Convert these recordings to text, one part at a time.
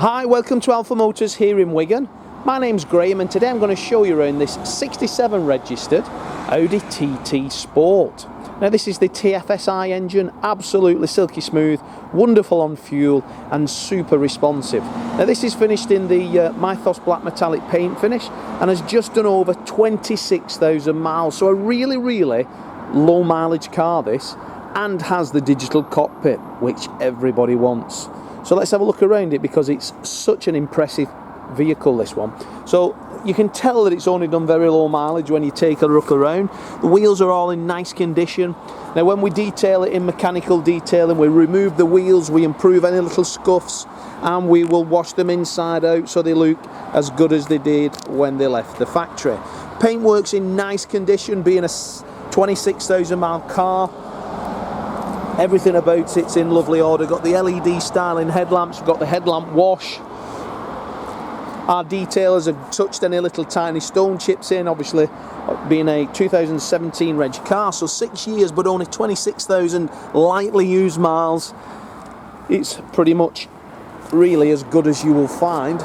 Hi, welcome to Alpha Motors here in Wigan. My name's Graham and today I'm going to show you around this 67 registered Audi TT Sport. Now this is the TFsi engine, absolutely silky smooth, wonderful on fuel and super responsive. Now this is finished in the Mythos black metallic paint finish and has just done over 26,000 miles. So a really low mileage car this, and has the digital cockpit, which everybody wants. So let's have a look around it because it's such an impressive vehicle, this one. So you can tell that it's only done very low mileage when you take a look around. The wheels are all in nice condition. Now when we detail it in mechanical detailing, we remove the wheels, we improve any little scuffs, and we will wash them inside out so they look as good as they did when they left the factory. Paintwork's in nice condition, being a 26,000 mile car. Everything about it's in lovely order. Got the LED styling headlamps, we've got the headlamp wash. Our detailers have touched any little tiny stone chips in, obviously being a 2017 reg car, so 6 years but only 26,000 lightly used miles. It's pretty much really as good as you will find.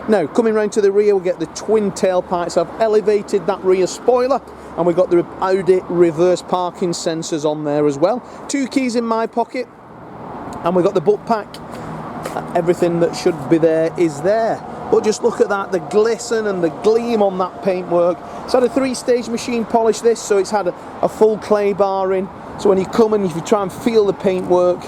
Now coming round to the rear, we get the twin tailpipes. I've elevated that rear spoiler, and we've got the Audi reverse parking sensors on there as well. 2 keys in my pocket, and we've got the book pack. Everything that should be there is there. But just look at that, the glisten and the gleam on that paintwork. It's had a 3-stage machine polish this, so it's had a full clay bar in. So when you come in, if you try and feel the paintwork,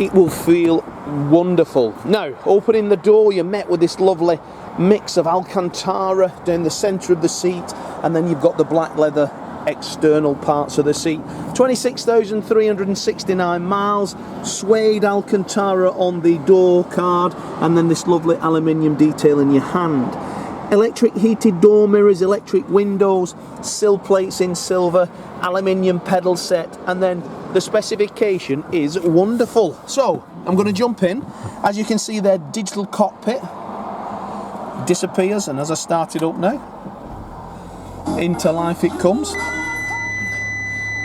it will feel wonderful. Now, opening the door, you're met with this lovely mix of Alcantara down the centre of the seat, and then you've got the black leather external parts of the seat. 26,369 miles, suede Alcantara on the door card, and then this lovely aluminium detail in your hand. Electric heated door mirrors, electric windows, sill plates in silver, aluminium pedal set, and then the specification is wonderful. So I'm going to jump in. As you can see there, digital cockpit disappears, and as I start it up now, into life it comes.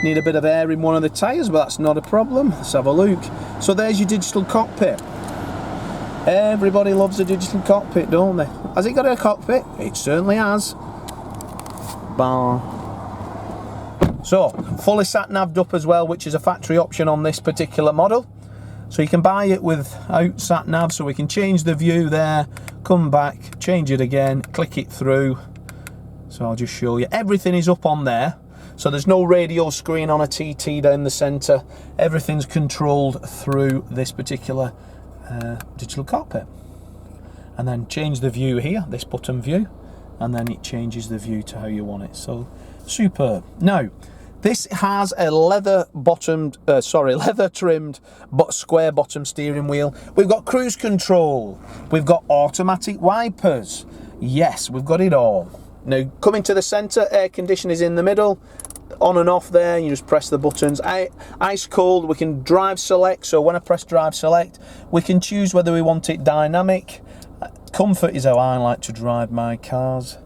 Need a bit of air in one of the tyres, but that's not a problem. Let's have a look. So there's your digital cockpit. Everybody loves a digital cockpit, don't they? Has it got a cockpit? It certainly has. Bah. So fully SAT NAV'd up as well, which is a factory option on this particular model. So you can buy it without SAT NAV, so we can change the view there, come back, change it again, click it through. So I'll just show you. Everything is up on there. So there's no radio screen on a TT down the centre. Everything's controlled through this particular digital cockpit. And then change the view here, this button view, and then it changes the view to how you want it. So superb. Now, this has a leather trimmed but square bottom steering wheel. We've got cruise control. We've got automatic wipers. Yes, we've got it all. Now coming to the centre, air conditioning is in the middle, on and off there. You just press the buttons. Ice cold. We can drive select. So when I press drive select, we can choose whether we want it dynamic. Comfort is how I like to drive my cars.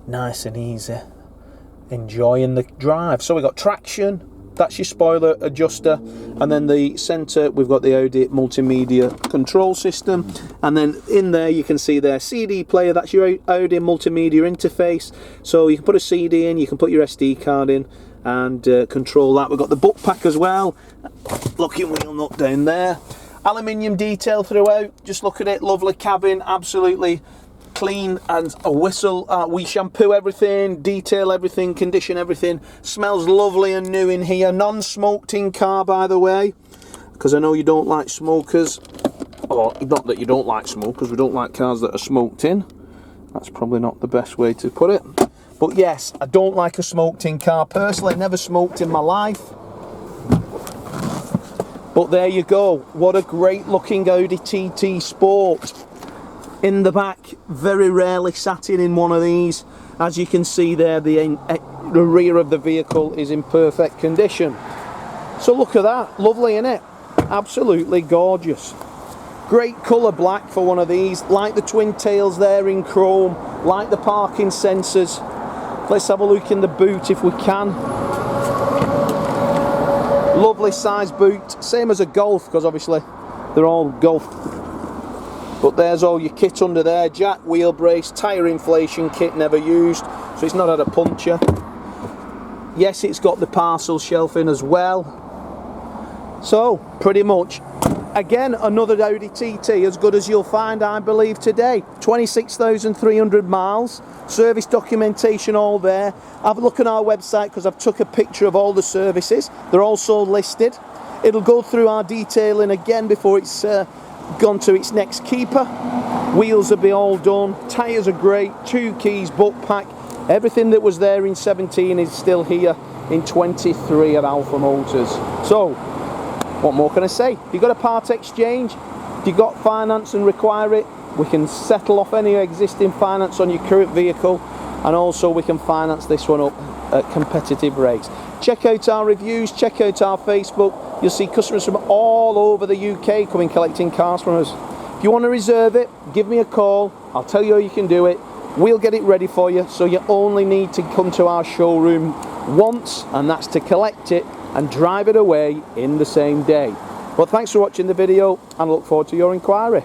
Nice and easy. Enjoying the drive. So we've got traction, that's your spoiler adjuster, and then the centre we've got the Audi multimedia control system, and then in there you can see there CD player, that's your Audi multimedia interface, so you can put a CD in, you can put your SD card in and control that. We've got the book pack as well, locking wheel nut down there, aluminium detail throughout. Just look at it, lovely cabin, absolutely clean and a whistle. We shampoo everything, detail everything, condition everything. Smells lovely and new in here. Non-smoked in car, by the way, because I know you don't like smokers. Or not that you don't like smokers, we don't like cars that are smoked in. That's probably not the best way to put it. But yes, I don't like a smoked in car personally. Never smoked in my life. But there you go. What a great looking Audi TT Sport. In the back, very rarely sat in one of these. As you can see there, the rear of the vehicle is in perfect condition. So look at that, lovely innit? Absolutely gorgeous. Great colour black for one of these, like the twin tails there in chrome, like the parking sensors. Let's have a look in the boot if we can. Lovely size boot, same as a Golf, because obviously they're all Golf But there's all your kit under there: jack, wheel brace, tyre inflation kit, never used, so it's not had a puncture. Yes, it's got the parcel shelf in as well. So pretty much, again, another Audi TT, as good as you'll find, I believe, today. 26,300 miles, service documentation all there. Have a look on our website, because I've took a picture of all the services. They're also listed. It'll go through our detailing again before it's gone to its next keeper. Wheels will be all done, tyres are great, 2 keys, book pack. Everything that was there in 17 is still here in 23 at Alpha Motors. So what more can I say? If you've got a part exchange, if you've got finance and require it, we can settle off any existing finance on your current vehicle, and also we can finance this one up at competitive rates. Check out our reviews, check out our Facebook. You'll see customers from all over the UK coming collecting cars from us. If you want to reserve it, give me a call. I'll tell you how you can do it. We'll get it ready for you, so you only need to come to our showroom once, and that's to collect it and drive it away in the same day. Well, thanks for watching the video, and I look forward to your inquiry.